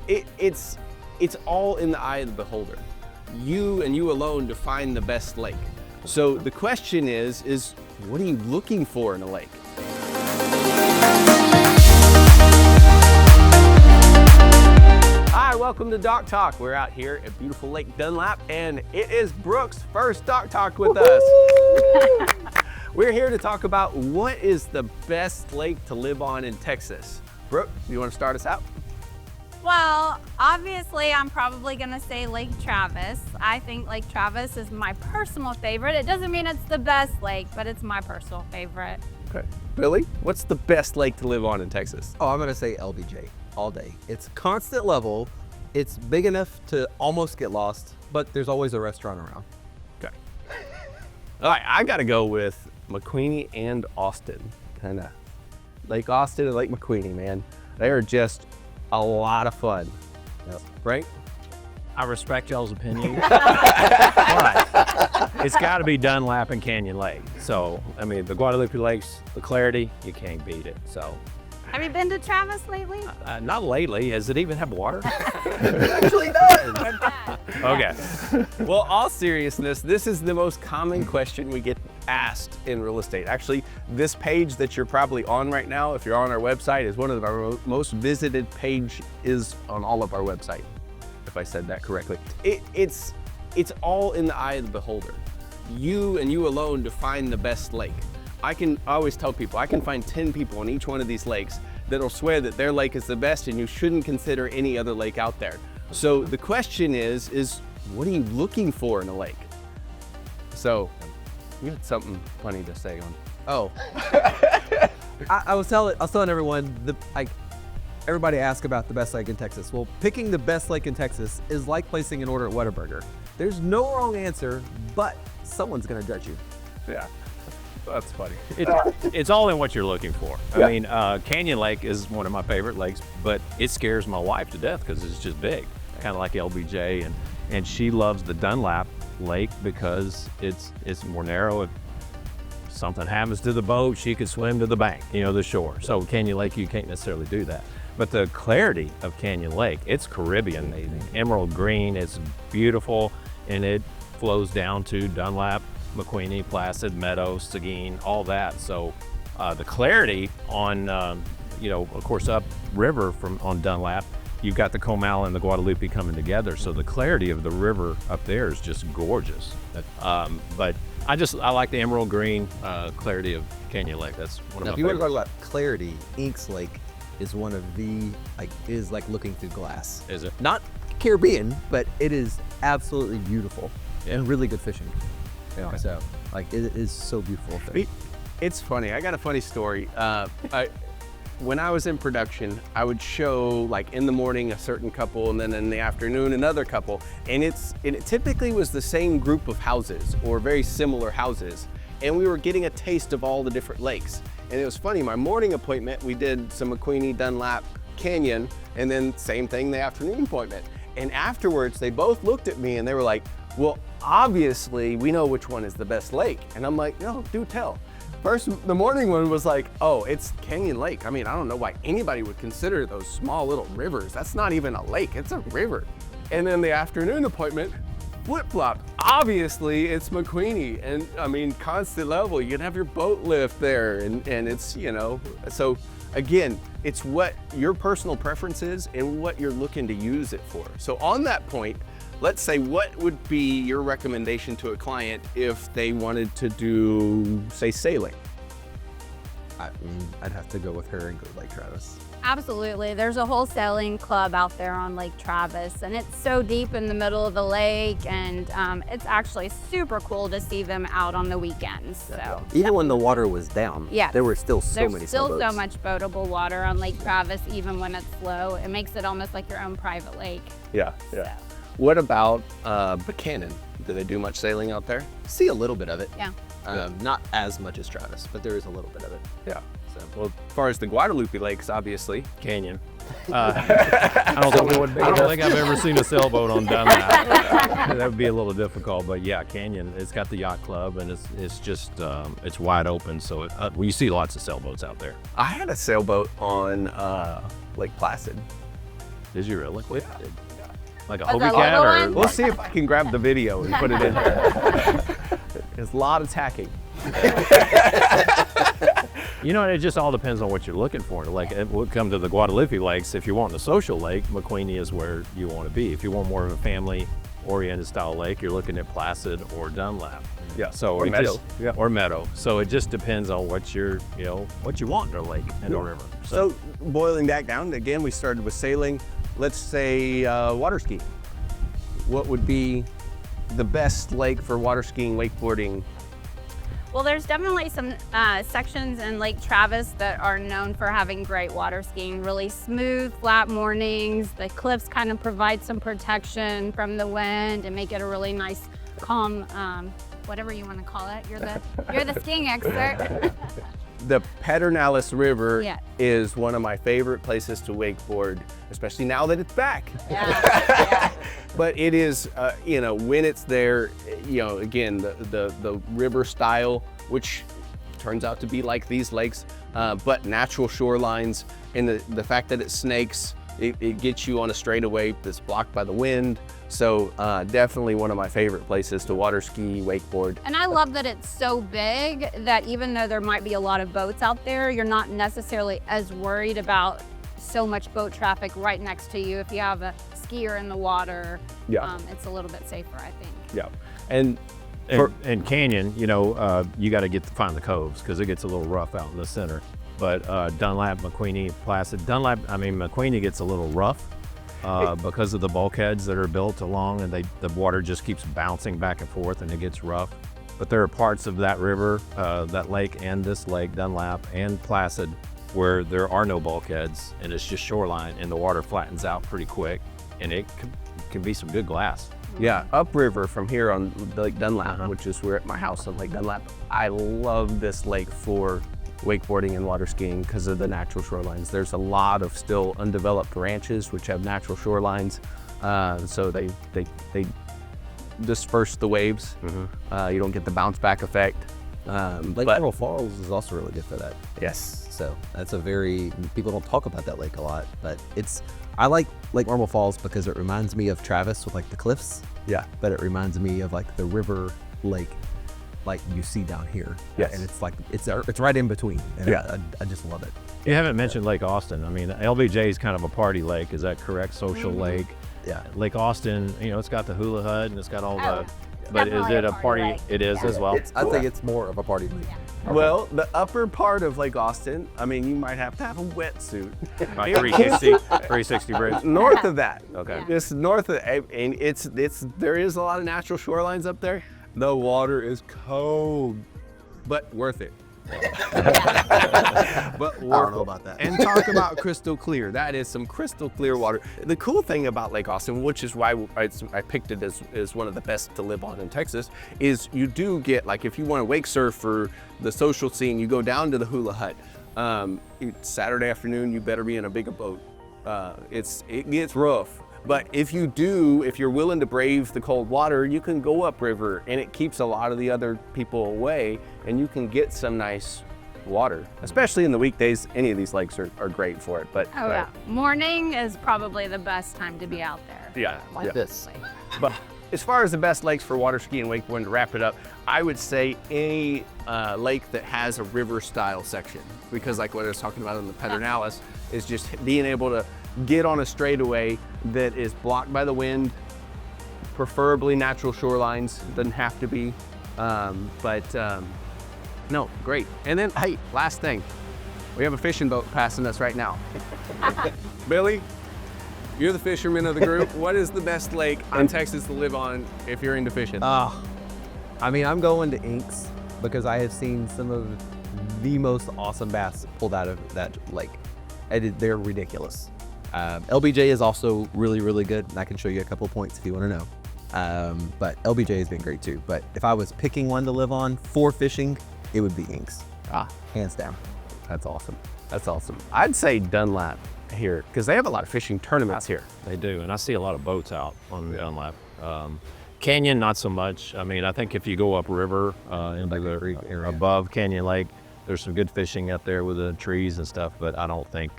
It's all in the eye of the beholder. You and you alone define the best lake. So the question is what are you looking for in a lake? Hi, welcome to Dock Talk. We're out here at beautiful Lake Dunlap, and it is Brooke's first Dock Talk with us. We're here to talk about what is the best lake to live on in Texas. Brooke, you want to start us out? Well, obviously, I'm probably going to say Lake Travis. I think Lake Travis is my personal favorite. It doesn't mean it's the best lake, but it's my personal favorite. Okay. Billy, what's the best lake to live on in Texas? Oh, I'm gonna say LBJ all day. It's constant level. It's big enough to almost get lost, but there's always a restaurant around. Okay. All right, I gotta go with McQueeney and Austin. Kinda Lake Austin and Lake McQueeney, man. They are just a lot of fun. Yep. Right? I respect y'all's opinion, but it's got to be Dunlap and Canyon Lake. So, I mean, the Guadalupe Lakes, the clarity, you can't beat it. So, Have you been to Travis lately? not lately. Does it even have water? It actually does. Okay. Well, all seriousness, this is the most common question we get asked in real estate. Actually, this page that you're probably on right now, if you're on our website, is one of our most visited pages on all of our website, if I said that correctly. It's all in the eye of the beholder. You and you alone define the best lake. I always tell people, I can find 10 people on each one of these lakes that'll swear that their lake is the best and you shouldn't consider any other lake out there. So the question is what are you looking for in a lake? So you had something funny to say on. Oh, I was telling everyone everybody asks about the best lake in Texas. Well, picking the best lake in Texas is like placing an order at Whataburger. There's no wrong answer, but someone's gonna judge you. Yeah, that's funny. It's all in what you're looking for. Yeah. I mean, Canyon Lake is one of my favorite lakes, but it scares my wife to death because it's just big, kind of like LBJ, and she loves the Dunlap Lake because it's more narrow. If something happens to the boat, she could swim to the bank, the shore. So Canyon Lake, you can't necessarily do that. But the clarity of Canyon Lake, it's Caribbean, emerald green, it's beautiful, and it flows down to Dunlap, McQueeney, Placid, Meadows, Seguin, all that. So the clarity on, of course, upriver on Dunlap, you've got the Comal and the Guadalupe coming together. So the clarity of the river up there is just gorgeous. But I like the emerald green clarity of Canyon Lake. That's one of Now, my if you want to favorites. talk about clarity, Inks Lake is one of the is like looking through glass. Is it? Not Caribbean, but it is absolutely beautiful and really good fishing. Yeah. So it is so beautiful. It's funny. I got a funny story. When I was in production, I would show in the morning a certain couple, and then in the afternoon another couple, and it typically was the same group of houses or very similar houses, and we were getting a taste of all the different lakes. And it was funny. My morning appointment, we did some McQueeney, Dunlap, Canyon, and then same thing the afternoon appointment. And afterwards, they both looked at me and they were like, "Well, obviously we know which one is the best lake." And I'm like, "No, do tell." First, the morning one was like, "Oh, it's Canyon Lake." I mean, I don't know why anybody would consider those small little rivers. That's not even a lake, it's a river. And then the afternoon appointment, flip-flop. Obviously, it's McQueeney. And I mean, constant level, you can have your boat lift there, and it's, so again, it's what your personal preference is and what you're looking to use it for. So on that point, let's say, what would be your recommendation to a client if they wanted to do, say, sailing? I'd have to go with her and go to Lake Travis. Absolutely. There's a wholesaling club out there on Lake Travis, and it's so deep in the middle of the lake, and it's actually super cool to see them out on the weekends. So Even when the water was down, Yeah. there were still so many there's still so sailboats. much boatable water on Lake Travis, even when it's low. It makes it almost like your own private lake. Yeah, So, What about Buchanan? Do they do much sailing out there? See a little bit of it. yeah. Not as much as Travis, but there is a little bit of it. Yeah. So. Well, as far as the Guadalupe Lakes, obviously. Canyon. I don't think I've ever seen a sailboat on Dunlap. That would be a little difficult, but yeah, Canyon. It's got the yacht club, and it's just it's wide open, so you see lots of sailboats out there. I had a sailboat on Lake Placid. Did you really? Like a Was Hobie it a cat, little or one? We'll see if I can grab the video and put it in there. There's a lot of tacking. You know, it just all depends on what you're looking for. Like, we'll come to the Guadalupe Lakes. If you want a social lake, McQueenie is where you want to be. If you want more of a family-oriented style lake, you're looking at Placid or Dunlap. Yeah, So or it Meadow. just- yeah, or Meadow. So it just depends on what you're, what you want in a lake and a river. So boiling that down, again, we started with sailing. Let's say water skiing. What would be the best lake for water skiing, wakeboarding? Well, there's definitely some sections in Lake Travis that are known for having great water skiing, really smooth, flat mornings. The cliffs kind of provide some protection from the wind and make it a really nice, calm, whatever you want to call it. You're the skiing expert. The Pedernales River Yeah. is one of my favorite places to wakeboard, especially now that it's back. Yeah. But it is, when it's there, again, the river style, which turns out to be like these lakes, but natural shorelines, and the fact that it snakes, it gets you on a straightaway that's blocked by the wind. So definitely one of my favorite places to water ski, wakeboard. And I love that it's so big that even though there might be a lot of boats out there, you're not necessarily as worried about so much boat traffic right next to you. If you have a skier in the water, it's a little bit safer, I think. Yeah, and And Canyon, you got to find the coves because it gets a little rough out in the center. But Dunlap, McQueenie, Placid. McQueenie gets a little rough because of the bulkheads that are built along, and the water just keeps bouncing back and forth, and it gets rough. But there are parts of that river, that lake, and this lake, Dunlap and Placid, where there are no bulkheads, and it's just shoreline, and the water flattens out pretty quick, and it can be some good glass. yeah, upriver from here on Lake Dunlap, which is where at my house on Lake Dunlap. I love this lake for wakeboarding and water skiing because of the natural shorelines. There's a lot of still undeveloped ranches which have natural shorelines, so they disperse the waves. You don't get the bounce back effect. Lake but- Marble Falls is also really good for that. Yes. So that's people don't talk about that lake a lot, but I like Lake Marble Falls because it reminds me of Travis with like the cliffs, Yeah. but it reminds me of like the river lake like you see down here. Yes. And it's like, it's right in between. And Yeah. I just love it. You haven't mentioned Lake Austin. I mean, LBJ is kind of a party lake. Is that correct? Social lake. Yeah. Lake Austin, it's got the hula hut and it's got all Oh, the. But is definitely it a a party party? lake. It is as well. I think it's more of a party lake. Well, the upper part of Lake Austin, you might have to have a wetsuit. Like 360 bridge. North of that. Okay. Just north of, and there is a lot of natural shorelines up there. The water is cold, but worth it. But I don't know about that. And talk about crystal clear. That is some crystal clear water. The cool thing about Lake Austin, which is why I picked it as one of the best to live on in Texas, is you do get, like, if you want to wake surf for the social scene, you go down to the hula hut. Saturday afternoon, you better be in a bigger boat. It gets rough. But if you're willing to brave the cold water, you can go upriver, and it keeps a lot of the other people away, and you can get some nice water. Especially in the weekdays, any of these lakes are great for it. But Oh yeah, morning is probably the best time to be out there. yeah, Like this. But as far as the best lakes for water skiing and wakeboarding, to wrap it up, I would say any lake that has a river style section, because like what I was talking about in the Pedernales, is just being able to get on a straightaway that is blocked by the wind, preferably natural shorelines, doesn't have to be, no, great. And then, hey, last thing, we have a fishing boat passing us right now. Billy, you're the fisherman of the group. What is the best lake in Texas to live on if you're into fishing? I'm going to Inks because I have seen some of the most awesome bass pulled out of that lake. They're ridiculous. LBJ is also really, really good, and I can show you a couple points if you want to know. But LBJ has been great too. But if I was picking one to live on for fishing, it would be Inks. Hands down. That's awesome. That's awesome. I'd say Dunlap here because they have a lot of fishing tournaments here. They do, and I see a lot of boats out on Dunlap. Canyon, not so much. I think if you go upriver into Like a creek area. above Canyon Lake, there's some good fishing out there with the trees and stuff. But I don't think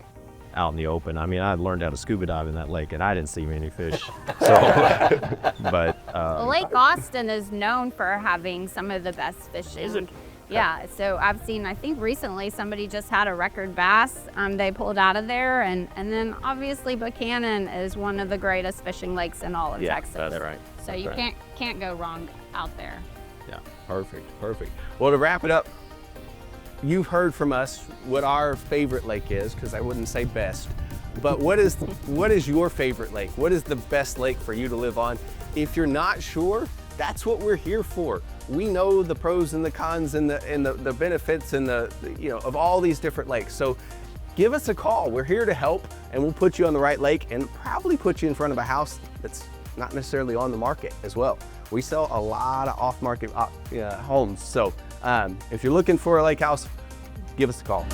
out in the open. I mean, I learned how to scuba dive in that lake, and I didn't see many fish. So, but Well, Lake Austin is known for having some of the best fishing. Is it? Yeah, so I've seen, I think recently somebody just had a record bass they pulled out of there. And then obviously Buchanan is one of the greatest fishing lakes in all of yeah, Texas. that's right. So you right. can't go wrong out there. Yeah. Perfect. Well, to wrap it up, you've heard from us what our favorite lake is, because I wouldn't say best, but what is your favorite lake? What is the best lake for you to live on? If you're not sure, that's what we're here for. We know the pros and the cons and the benefits and the of all these different lakes. So give us a call. We're here to help, and we'll put you on the right lake and probably put you in front of a house that's not necessarily on the market as well. We sell a lot of off-market homes. So if you're looking for a lake house, give us a call.